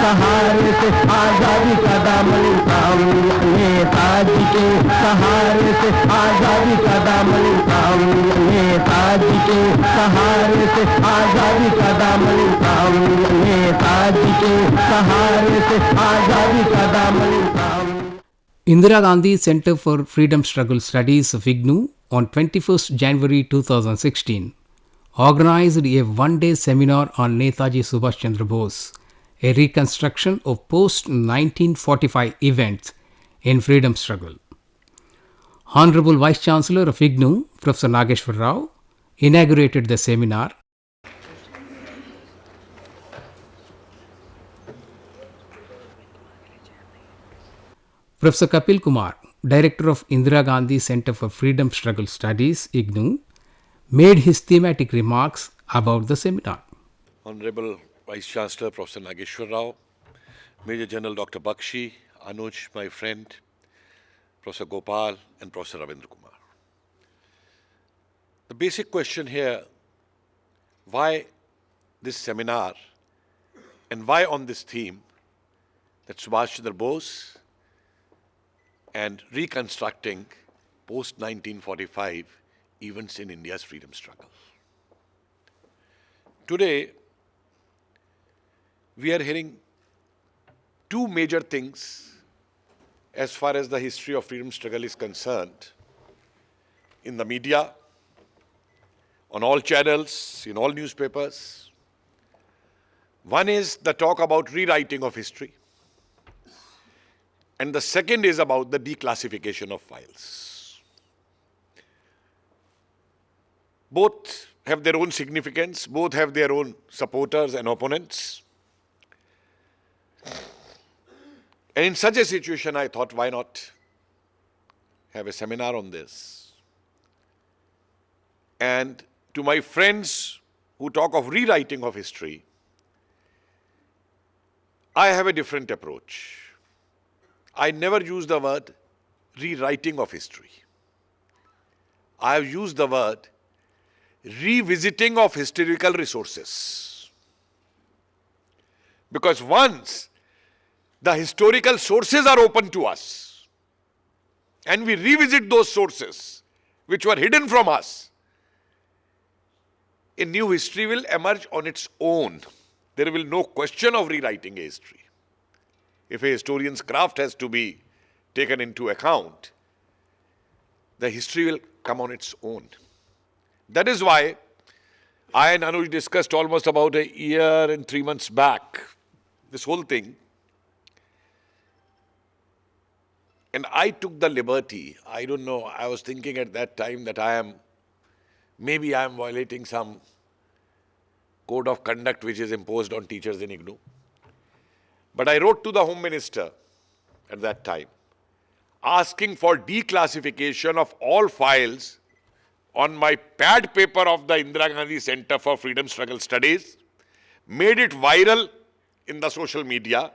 सहारे से आजादी का दामन थामी, नेताजी के सहारे से आजादी का दामन थामी, नेताजी के सहारे से आजादी का दामन थामी, नेताजी के सहारे से आजादी का दामन थामी. Indira Gandhi Center for Freedom Struggle Studies of IGNOU on 21st January 2016 organized a one-day seminar on Netaji Subhash Chandra Bose, a reconstruction of post-1945 events in freedom struggle. Honorable Vice Chancellor of IGNOU, Professor Nageshwar Rao, inaugurated the seminar. Professor Kapil Kumar, Director of Indira Gandhi Center for Freedom Struggle Studies, IGNOU, made his thematic remarks about the seminar. Honorable Vice Chancellor Professor Nageshwar Rao, Major General Dr. Bakshi, Anuj, my friend, Professor Gopal and Professor Ravindra Kumar. The basic question here, why this seminar and why on this theme that Subhash Chandra Bose and reconstructing post-1945 events in India's freedom struggle. Today, we are hearing two major things as far as the history of freedom struggle is concerned in the media, on all channels, in all newspapers. One is the talk about rewriting of history, and the second is about the declassification of files. Both have their own significance, both have their own supporters and opponents. And in such a situation, I thought, why not have a seminar on this? And to my friends who talk of rewriting of history, I have a different approach. I never use the word rewriting of history. I have used the word revisiting of historical resources. Because once the historical sources are open to us and we revisit those sources which were hidden from us, a new history will emerge on its own. There will be no question of rewriting a history. If a historian's craft has to be taken into account, the history will come on its own. That is why I and Anuj discussed almost about a year and 3 months back this whole thing. And I took the liberty, I don't know, I was thinking at that time that maybe I am violating some code of conduct which is imposed on teachers in IGNOU. But I wrote to the Home Minister at that time, asking for declassification of all files on my pad paper of the Indira Gandhi Center for Freedom Struggle Studies, made it viral in the social media,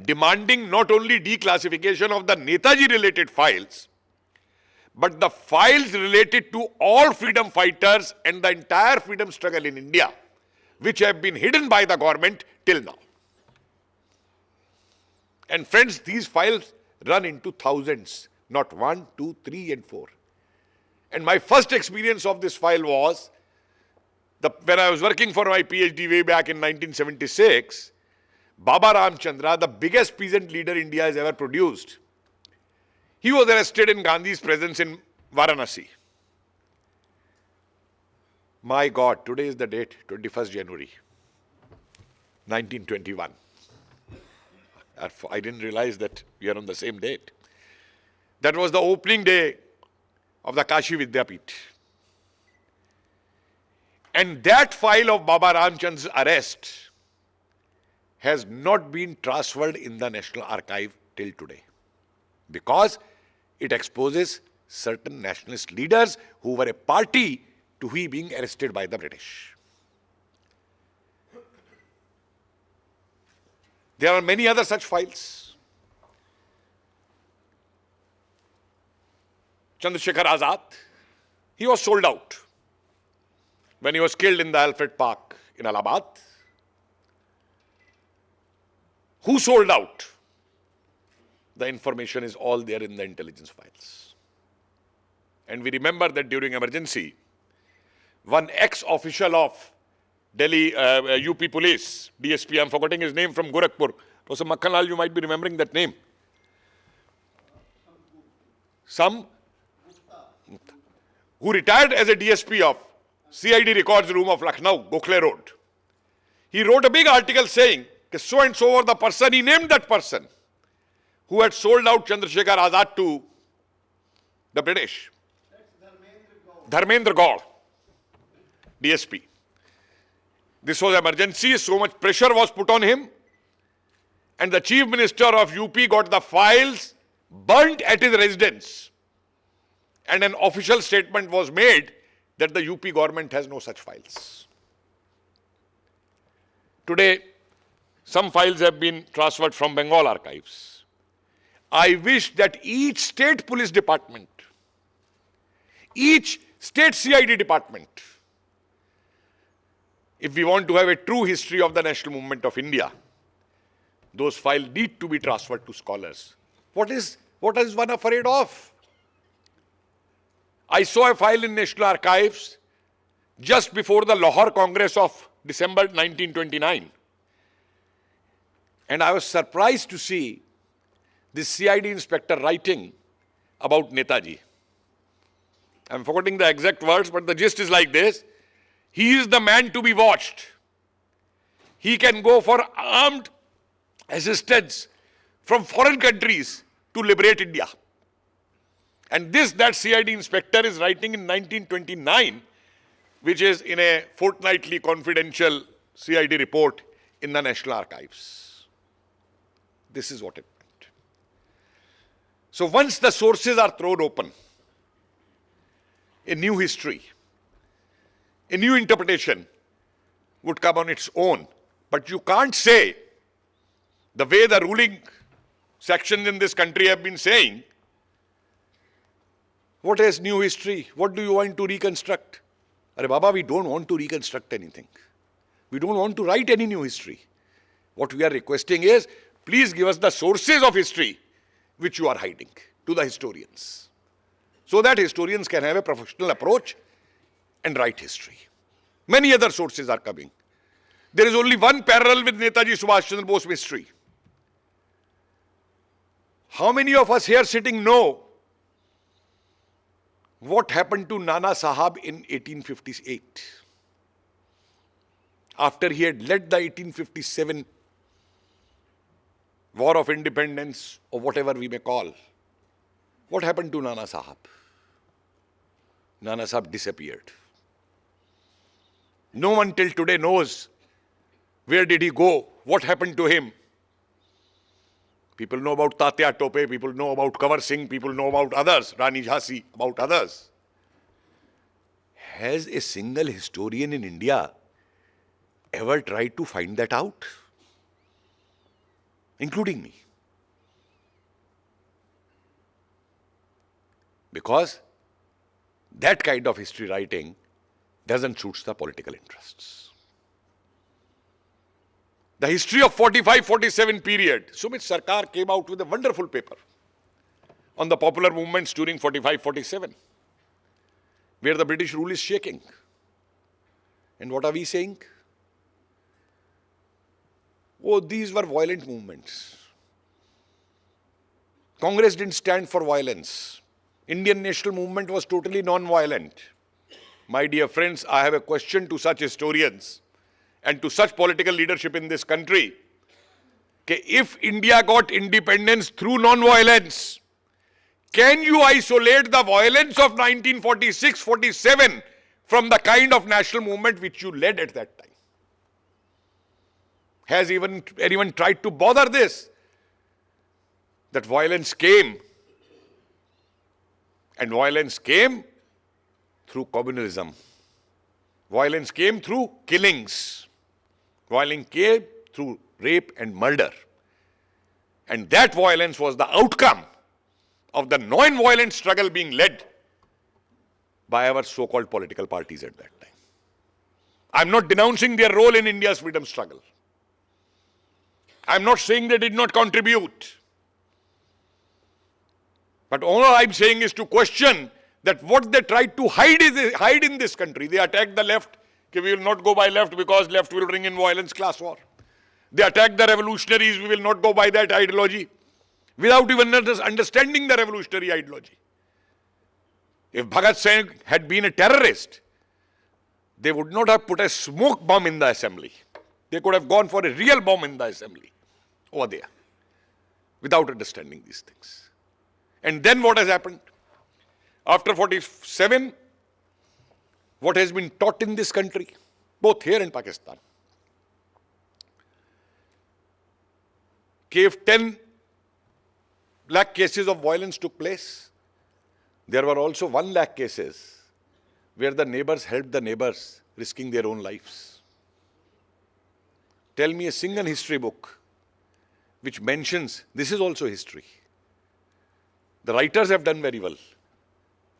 demanding not only declassification of the Netaji related files, but the files related to all freedom fighters and the entire freedom struggle in India, which have been hidden by the government till now. And friends, these files run into thousands, not 1, 2, 3 and 4. And my first experience of this file was when I was working for my PhD way back in 1976, Baba Ramchandra, the biggest peasant leader India has ever produced, he was arrested in Gandhi's presence in Varanasi. My God, today is the date, 21st January, 1921. I didn't realize that we are on the same date. That was the opening day of the Kashi Vidyapith. And that file of Baba Ramchand's arrest has not been transferred in the National Archive till today, because it exposes certain nationalist leaders who were a party to he being arrested by the British. There are many other such files. Chandrasekhar Azad, he was sold out when he was killed in the Alfred Park in Allahabad. Who sold out? The information is all there in the intelligence files. And we remember that during emergency, one ex-official of Delhi UP police, DSP, I'm forgetting his name, from Gorakhpur. Professor Makhanlal, you might be remembering that name. Who retired as a DSP of CID records room of Lucknow, Gokhale Road. He wrote a big article saying that so and so was the person, he named that person, who had sold out Chandrasekhar Azad to the British. Dharmendra Gaur, DSP. This was emergency, so much pressure was put on him, and the Chief Minister of UP got the files burnt at his residence. And an official statement was made that the UP government has no such files. Today, some files have been transferred from Bengal archives. I wish that each state police department, each state CID department, if we want to have a true history of the national movement of India, those files need to be transferred to scholars. What is one afraid of? I saw a file in National Archives just before the Lahore Congress of December 1929. And I was surprised to see this CID inspector writing about Netaji. I'm forgetting the exact words, but the gist is like this. He is the man to be watched. He can go for armed assistance from foreign countries to liberate India. And that CID inspector is writing in 1929, which is in a fortnightly confidential CID report in the National Archives. This is what it meant. So once the sources are thrown open, a new history, a new interpretation would come on its own. But you can't say, the way the ruling sections in this country have been saying, what is new history? What do you want to reconstruct? Arey Baba, we don't want to reconstruct anything. We don't want to write any new history. What we are requesting is, please give us the sources of history which you are hiding to the historians, so that historians can have a professional approach and write history. Many other sources are coming. There is only one parallel with Netaji Subhash Chandra Bose mystery. How many of us here sitting know what happened to Nana Sahab in 1858? After he had led the 1857 War of Independence, or whatever we may call, what happened to Nana Sahab? Nana Sahab disappeared. No one till today knows where did he go, what happened to him. People know about Tatya Tope, people know about Kanwar Singh, people know about others, Rani Jhansi, about others. Has a single historian in India ever tried to find that out? Including me. Because that kind of history writing doesn't suit the political interests. The history of 45-47 period, Sumit Sarkar came out with a wonderful paper on the popular movements during 45-47, where the British rule is shaking. And what are we saying? Oh, these were violent movements. Congress didn't stand for violence. Indian national movement was totally non-violent. My dear friends, I have a question to such historians and to such political leadership in this country. Okay, if India got independence through non-violence, can you isolate the violence of 1946-47 from the kind of national movement which you led at that time? Has anyone tried to bother this? That violence came. And violence came through communalism. Violence came through killings. Violence came through rape and murder. And that violence was the outcome of the non-violent struggle being led by our so-called political parties at that time. I'm not denouncing their role in India's freedom struggle. I'm not saying they did not contribute. But all I'm saying is to question that what they tried to hide in this country. They attacked the left. Okay, we will not go by left because left will bring in violence, class war. They attacked the revolutionaries. We will not go by that ideology. Without even understanding the revolutionary ideology. If Bhagat Singh had been a terrorist, they would not have put a smoke bomb in the assembly. They could have gone for a real bomb in the assembly over there without understanding these things. And then what has happened? After 47, what has been taught in this country, both here and Pakistan? If 10 lakh cases of violence took place, there were also 1 lakh cases where the neighbors helped the neighbors, risking their own lives. Tell me a single history book which mentions this is also history. The writers have done very well.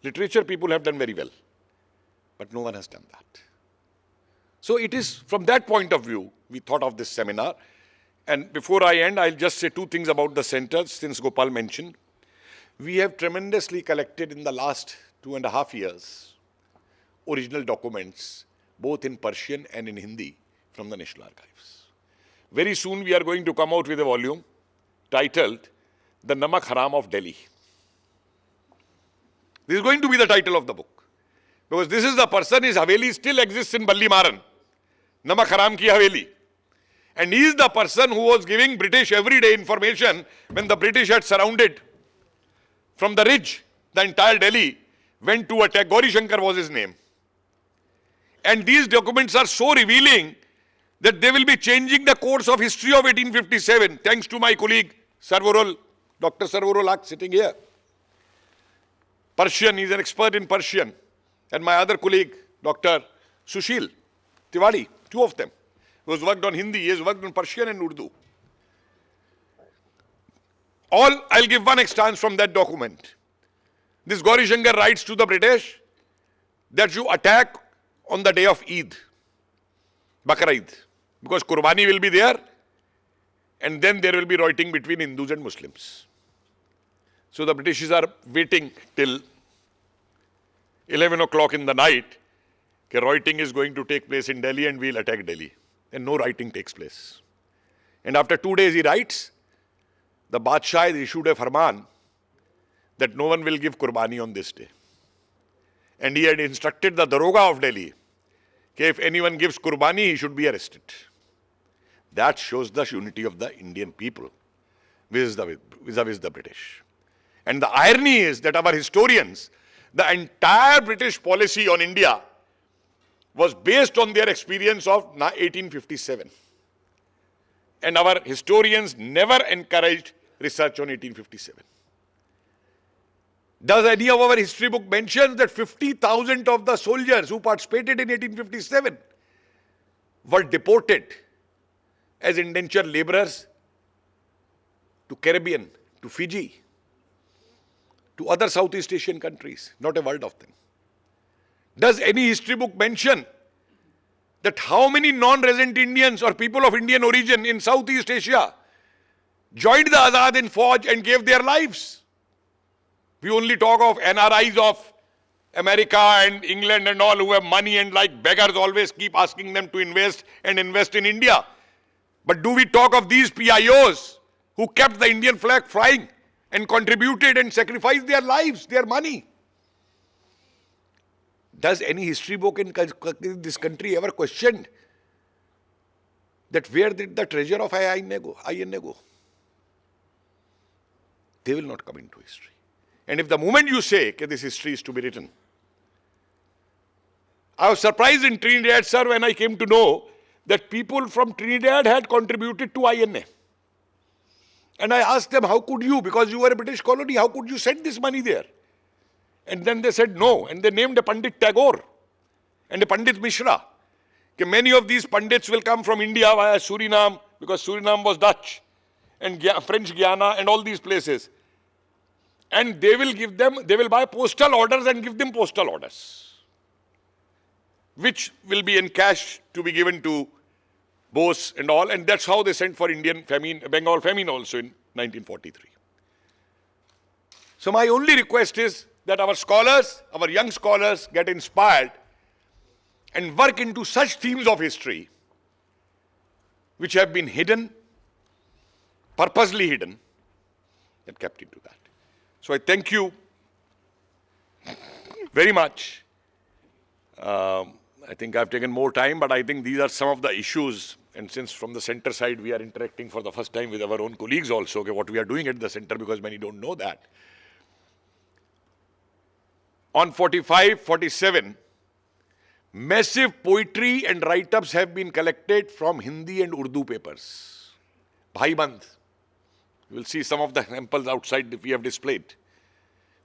Literature people have done very well. But no one has done that. So it is from that point of view we thought of this seminar. And before I end, I'll just say 2 things about the center, since Gopal mentioned. We have tremendously collected in the last 2.5 years original documents, both in Persian and in Hindi, from the National Archives. Very soon we are going to come out with a volume titled The Namak Haram of Delhi. This is going to be the title of the book. Because this is the person, his Haveli still exists in Balli Maran. Namak Haram ki Haveli. And he is the person who was giving British everyday information when the British had surrounded from the ridge, the entire Delhi, went to attack. Gauri Shankar was his name. And these documents are so revealing that they will be changing the course of history of 1857, thanks to my colleague, Sarvarul, Dr. Sarvarul Haq, sitting here. Persian, he's an expert in Persian. And my other colleague, Dr. Sushil Tiwari, 2 of them, who has worked on Hindi, he has worked on Persian and Urdu. I'll give one extent from that document. This Gauri Shankar writes to the British that you attack on the day of Eid, Bakr Eid, because Qurbani will be there, and then there will be rioting between Hindus and Muslims. So the British are waiting till 11 o'clock in the night, that rioting is going to take place in Delhi and we'll attack Delhi. And no rioting takes place. And after 2 days he writes, the Badshah has issued a farman that no one will give Qurbani on this day. And he had instructed the Daroga of Delhi, that if anyone gives Qurbani, he should be arrested. That shows the unity of the Indian people vis-a-vis the British. And the irony is that our historians, the entire British policy on India was based on their experience of 1857. And our historians never encouraged research on 1857. Does any of our history book mention that 50,000 of the soldiers who participated in 1857 were deported as indentured laborers to Caribbean, to Fiji, to other Southeast Asian countries? Not a word of them. Does any history book mention that how many non-resident Indians or people of Indian origin in Southeast Asia joined the Azad in Fauj and gave their lives? We only talk of NRIs of America and England and all who have money and like beggars always keep asking them to invest and invest in India. But do we talk of these PIOs who kept the Indian flag flying and contributed and sacrificed their lives, their money? Does any history book in this country ever questioned that where did the treasure of IGNOU go? They will not come into history. And if the moment you say that this history is to be written, I was surprised in Trinidad, sir, when I came to know that people from Trinidad had contributed to INA. And I asked them, how could you? Because you were a British colony, how could you send this money there? And then they said no. And they named a Pandit Tagore and a Pandit Mishra. Many of these Pandits will come from India via Suriname, because Suriname was Dutch, and French Guiana and all these places. And they will buy postal orders and give them postal orders, which will be in cash to be given to Bose and all, and that's how they sent for Indian famine, Bengal famine also in 1943. So my only request is that our scholars, our young scholars, get inspired and work into such themes of history which have been hidden, purposely hidden, and kept into that. So I thank you very much. I think I've taken more time, but I think these are some of the issues. And since from the center side, we are interacting for the first time with our own colleagues also, okay, what we are doing at the center, because many don't know that. On 45, 47, massive poetry and write-ups have been collected from Hindi and Urdu papers. Bhaiband. You will see some of the samples outside that we have displayed.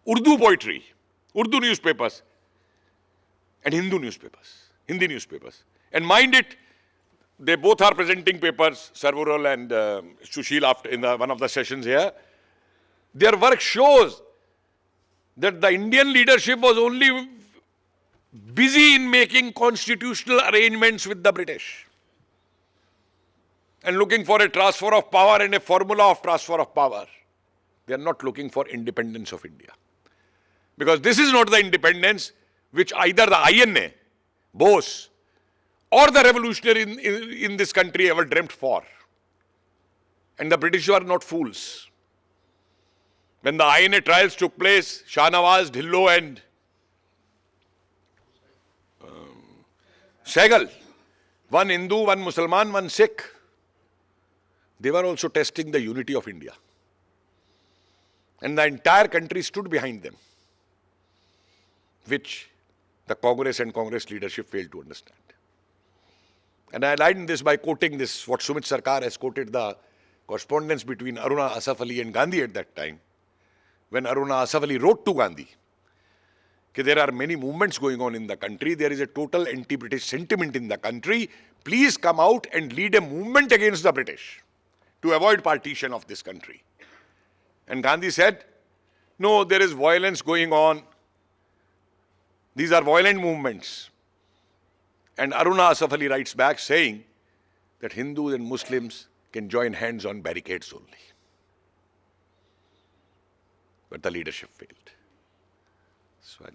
Urdu poetry, Urdu newspapers, and Hindi newspapers. And mind it, they both are presenting papers, Sarvaral and Sushil, after in one of the sessions here. Their work shows that the Indian leadership was only busy in making constitutional arrangements with the British and looking for a transfer of power and a formula of transfer of power. They are not looking for independence of India. Because this is not the independence which either the INA, Bose, or the revolutionary in this country ever dreamt for. And the British were not fools. When the INA trials took place, Shah Nawaz, Dhillo and Sehgal, one Hindu, one Muslim, one Sikh, they were also testing the unity of India. And the entire country stood behind them, which the Congress and Congress leadership failed to understand. And I aligned this by quoting this, what Sumit Sarkar has quoted, the correspondence between Aruna Asaf Ali and Gandhi at that time. When Aruna Asaf Ali wrote to Gandhi, that there are many movements going on in the country, there is a total anti-British sentiment in the country, please come out and lead a movement against the British to avoid partition of this country. And Gandhi said, no, there is violence going on. These are violent movements. And Aruna Asaf Ali writes back saying that Hindus and Muslims can join hands on barricades only. But the leadership failed. So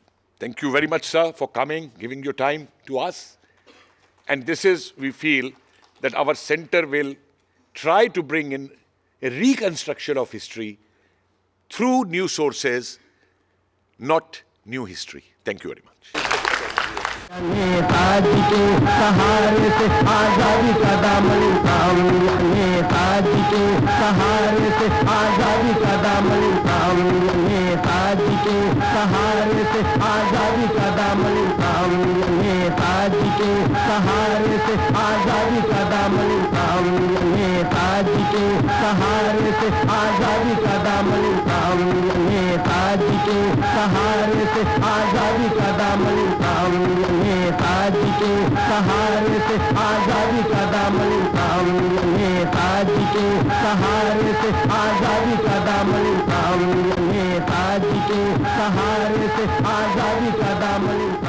thank you very much, sir, for coming, giving your time to us. And this is, we feel, that our center will try to bring in a reconstruction of history through new sources, not new history. Thank you very much. Netaji के सहारे से आजादी का दामन थाम, नेताजी के सहारे से आजादी का दामन थाम, नेताजी के सहारे से आजादी का दामन थाम, नेताजी के सहारे से आजादी का दामन थाम, नेताजी के सहारे से आजादी का दामन थाम, नेताजी के सहारे से आजादी का दामन थाम, नेताजी के सहारे से आजादी का दामन थाम, नेताजी के सहारे से आजादी का दामन थाम, नेताजी के सहारे से आजादी का दामन थाम।